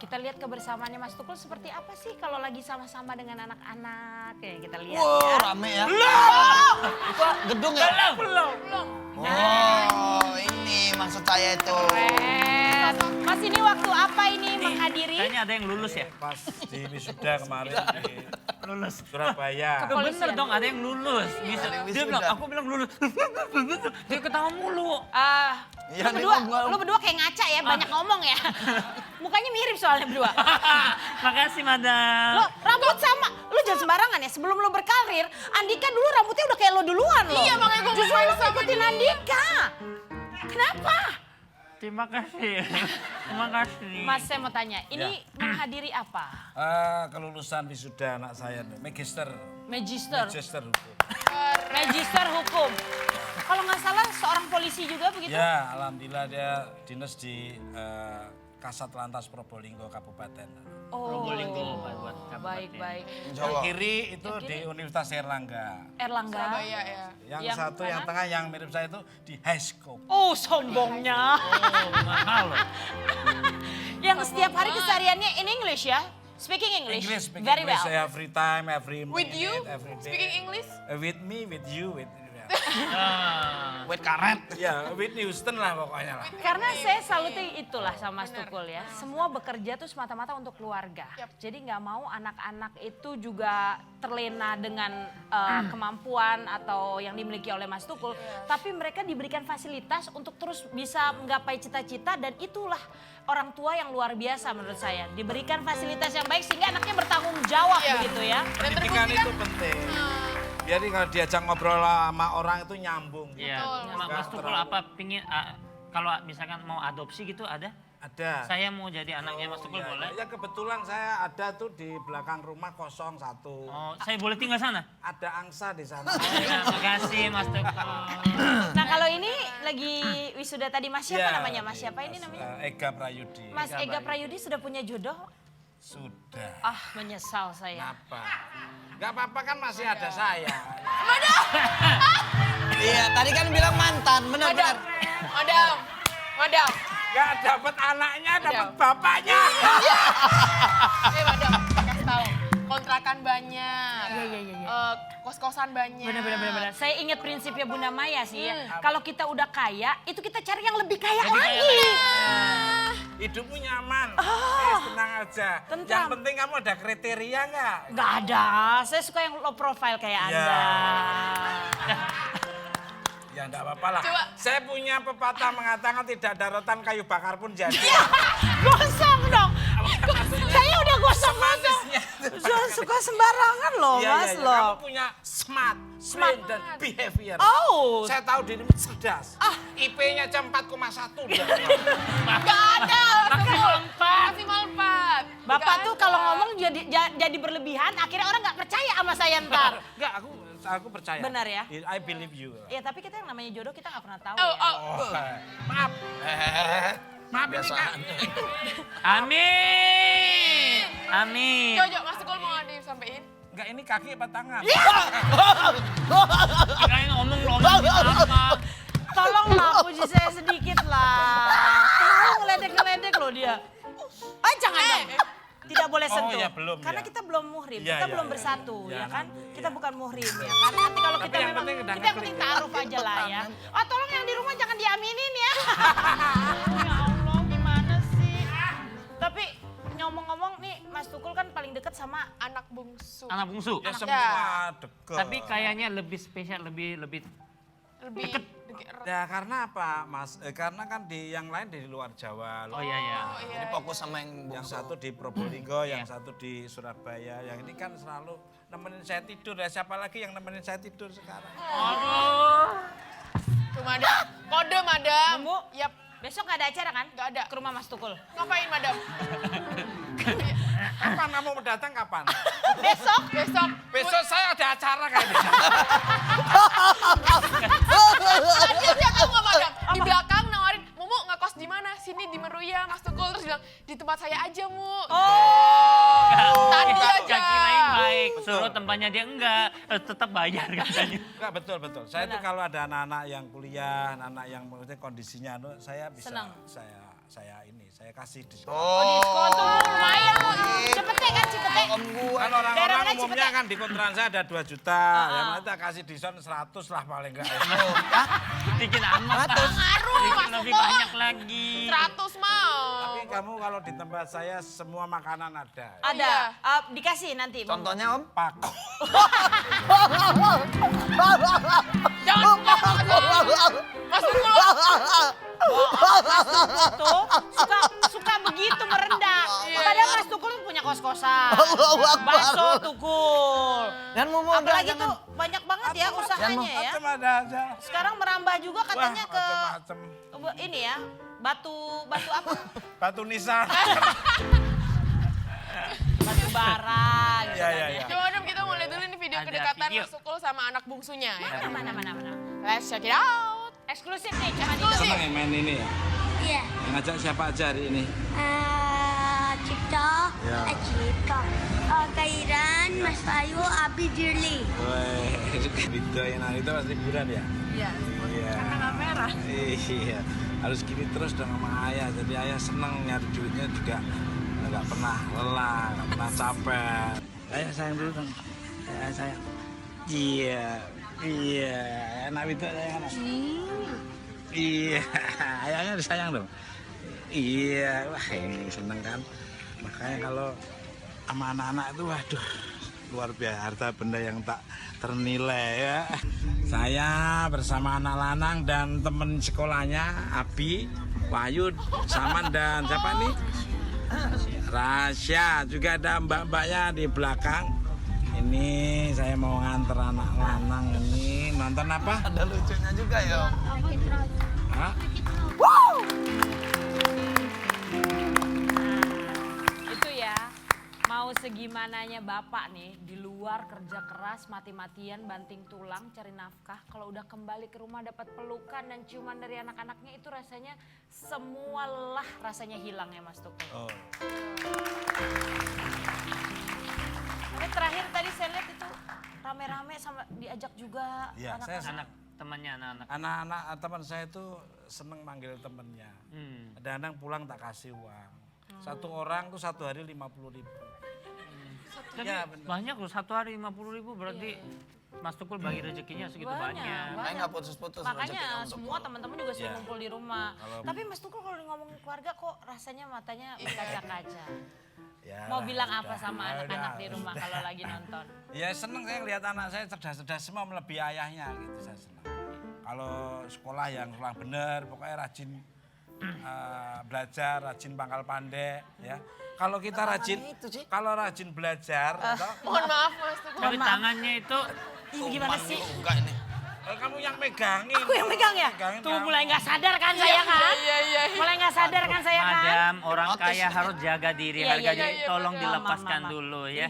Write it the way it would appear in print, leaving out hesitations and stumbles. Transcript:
Kita lihat kebersamaannya Mas Tukul seperti apa sih kalau lagi sama-sama dengan anak-anak. Ya, kita lihat Wow, ya. rame ya. Belum. Itu gedung ya? Belum. Oh, ini maksud saya itu. Keren. Mas ini waktu apa ini menghadiri? Kayaknya ada yang lulus ya? Pas di wisuda kemarin di Lulus. Surabaya. Tuh bener dong, ada yang lulus. Bisa. Ada yang Dia wisuda. bilang, aku bilang lulus. Dia ketawa mulu. Iya, Lu berdua kayak ngaca ya, banyak ngomong ya. Mukanya mirip soalnya berdua. Makasih, Madam. Lo rambut sama, lu jangan sembarangan ya. Sebelum lu berkarir, Andika dulu rambutnya udah kayak lo duluan loh. Iya, makanya gue justru lu ngikutin Andika. Kenapa? Terima kasih. Terima kasih. Mas saya mau tanya, ini menghadiri apa? Kelulusan wisuda anak saya, magister. Magister. Magister hukum. Magister hukum. Kalau nggak salah seorang polisi juga begitu? Ya, alhamdulillah dia dinas di Kasat Lantas Probolinggo Kabupaten. Oh, Probolinggo buat kabupaten. baik. Yang kiri itu di Universitas Erlangga. Erlangga. Surabaya ya. Yang satu, yang kanan? tengah yang mirip saya itu di High School. Oh, sombongnya. Oh, mahal loh. Yang setiap hari kesehariannya in English ya? Speaking English? Speaking Very English well. every time, every minute, With you? every day. Speaking English? With me, with you, with Wait karet. ya, Whitney Houston lah pokoknya lah. Karena saya saluting itulah sama Mas Tukul ya. Semua bekerja tuh semata-mata untuk keluarga. Jadi nggak mau anak-anak itu juga terlena dengan kemampuan atau yang dimiliki oleh Mas Tukul. Tapi mereka diberikan fasilitas untuk terus bisa menggapai cita-cita dan itulah orang tua yang luar biasa menurut saya. Diberikan fasilitas yang baik sehingga anaknya bertanggung jawab begitu ya. Dan Pendidikan terbukti itu kan penting. Jadi kalau diajak ngobrol sama orang itu nyambung. Iya. Betul. Mas Tukul apa pingin, kalau misalkan mau adopsi gitu ada? Ada. Saya mau jadi anaknya Mas Tukul Iya, boleh? Ya kebetulan saya ada tuh di belakang rumah 01. Oh, saya boleh tinggal sana? Ada angsa di sana. Ya, makasih Mas Tukul. Nah kalau ini lagi wisuda tadi Mas siapa Ya, namanya? Mas siapa ini namanya? Ega Prayudi. Mas Ega Prayudi sudah punya jodoh? Sudah. Ah menyesal saya. Kenapa? Gak apa-apa kan masih ada saya. Iya, tadi kan bilang mantan, benar-benar. Madam. Gak dapat anaknya, dapat bapaknya. Madam, kasih tahu. Kontrakan banyak. Iya. Kos-kosan banyak. Benar. Saya ingat prinsipnya Bunda Maya sih ya. Kalau kita udah kaya, itu kita cari yang lebih kaya lagi. Hidupmu nyaman. Tenang aja. Tentram. Yang penting kamu ada kriteria nggak? Gak ada, saya suka yang low profile kayak Ya. Anda. Ya enggak apa-apa lah. Coba. Saya punya pepatah mengatakan tidak ada rotan kayu bakar pun jadi. Gosong dong. Saya udah gosong banget. Manisnya. Suka sembarangan loh Mas Kamu loh. punya smart, dan behavior. Oh. Saya tahu dirimu cerdas. IP-nya aja 4,1. Gak ada. Maksimal 4. Bapak tuh kalau ngomong jadi berlebihan, akhirnya orang nggak percaya sama saya ntar. Enggak, aku percaya. Benar ya? I believe you. Ya tapi kita yang namanya jodoh kita nggak pernah tahu Oh, ya. Maaf. Maaf ini kan. Amin. Amin. Jojo, Mas Tukul mau disampaikan? Enggak, ini kaki apa tangan? Kirain ngomong apa? Tolonglah puji saya sedikit lah. Tahu ngeledek loh dia. Jangan dong. Tidak boleh sentuh. ya, belum, Karena ya. kita belum muhrim, Iya, kita iya, belum iya, bersatu iya. ya kan. Iya. Kita bukan muhrim ya kan. Nanti kalau Tapi kita yang memang penting udah kita yang penting ngeklik. taruh aja lah ya. Oh tolong yang di rumah jangan diaminin ya. Ya Allah gimana sih. Tapi ngomong-ngomong nih Mas Tukul kan paling dekat sama Anak bungsu. Anak bungsu. Ya semua deket. Tapi kayaknya lebih spesial, lebih Lebih deket. Ya karena apa Mas? Karena kan di yang lain di luar Jawa. Oh iya ya. Jadi fokus sama yang Yang bungsu. satu di Probolinggo, yang Iya. satu di Surabaya. Yang ini kan selalu nemenin saya tidur. Ya siapa lagi yang nemenin saya tidur sekarang? Tuh, Madam. Kode, Madam. Bu. Yap. besok nggak ada acara kan? Nggak ada. Ke rumah Mas Tukul. Ngapain, Madam? Kapan kamu mau datang kapan? Besok? Besok. Besok saya ada acara kayaknya. Tadi dia tahu nggak, Madam? Di belakang nawarin, Mumu ngekos di mana? Sini di Meruya, Mas Tukul. Terus bilang, di tempat saya aja, Mu. Tadi aja. Kirain baik. Suruh tempatnya dia enggak, tetap bayar katanya. Enggak, betul. Saya itu kalau ada anak-anak yang kuliah, anak-anak yang maksudnya kondisinya saya bisa Senang. saya kasih diskon. Oh, diskon tuh. Kan Daerah orang-orang mana umumnya Cipete? kan di kontrakan saya ada 2 juta. Ya kita kasih diskon 100 lah paling enggak. Bikin amat. Ngaruh, Bikin Mas lebih Tukul. banyak lagi. 100 mau. Tapi kamu kalau di tempat saya semua makanan ada. Ada, Iya. dikasih nanti. Contohnya Om? Paku. Jangan Mas Tukul. Tuh suka begitu merendah. Iya. Padahal Mas Tukul punya kos-kosan. Allahu Akbar. Bakso Tukul. Dan Mumu Apalagi jangan. tuh banyak banget ya usahanya ya. Macam ada aja. Sekarang merambah juga katanya Wah, ke macam-macam. ini ya, batu apa? Batu nisan. Batu bara gitu Iya, kan iya, ya. iya. Coba dong kita mulai dulu nih video Ada kedekatan video. Mas Tukul sama anak bungsunya ya. Mana. Let's check it out. Eksklusif nih, cuma di Eksklusif. Senang ya main ini ya? Iya. Yang ngajak siapa aja hari ini? Cipto, Ya. Cipto, Kairan, Mas Bayu, Abi, Dirli. Wih, video yang itu pasti liburan ya? Iya. Iya. Karena merah. Iya. Harus gini terus dong sama ayah. Jadi ayah seneng nyari duitnya juga nggak pernah lelah, nggak pernah capek. Ayah sayang dulu dong. Ayah sayang. Iya. Iya. Enak itu ayah enak. Iya. Ayahnya disayang dong. Iya. Wah ini seneng kan. Makanya kalau sama anak-anak itu waduh luar biasa harta benda yang tak ternilai ya. Saya bersama anak lanang dan temen sekolahnya Abi, Wahyu, Saman dan siapa nih? Rasya. Juga ada mbak-mbaknya di belakang. Ini saya mau nganter anak lanang ini nonton apa? Ada lucunya juga ya Om. Hah? Itu ya, mau segimananya bapak nih di luar kerja keras mati-matian banting tulang cari nafkah. Kalau udah kembali ke rumah dapat pelukan dan ciuman dari anak-anaknya itu rasanya semua lelah rasanya hilang ya Mas Tukul. Oh. Tapi terakhir tadi saya lihat itu rame-rame sama diajak juga Iya, saya anak-anak. Anak temannya anak-anak. Anak-anak teman saya itu seneng manggil temennya. Kadang-kadang pulang tak kasih uang. Satu orang tuh satu hari 50.000. Tapi Ya, bener. banyak loh, satu hari 50.000 berarti Mas Tukul bagi rezekinya segitu banyak. Saya nggak putus-putus Makanya rezekinya Om semua Tukul. teman-teman juga sering Iya. ngumpul di rumah. Kalau- Tapi Mas Tukul kalau ngomongin keluarga kok rasanya matanya berkaca-kaca. Ya Mau lah, bilang apa udah. sama Ya anak-anak udah, di rumah udah. kalau lagi nonton? Ya seneng saya lihat anak saya cerdas-cerdas semua melebihi ayahnya gitu saya seneng. Kalau sekolah yang kurang bener, pokoknya rajin belajar, rajin pangkal pandai ya. Kalau kita rajin, kalau rajin belajar, toh, Mohon maaf Mas Tukul. Tapi tangannya itu Ih, gimana sih? Enggak ini. kamu yang megangin. Aku yang megang ya? Megangin Tuh kamu. mulai nggak sadar kan saya kan? Iya. Mulai nggak sadar kan saya kan? Madam, orang kaya harus jaga diri. Iya, Harga iya, diri iya, tolong betul. dilepaskan Mama. dulu ya.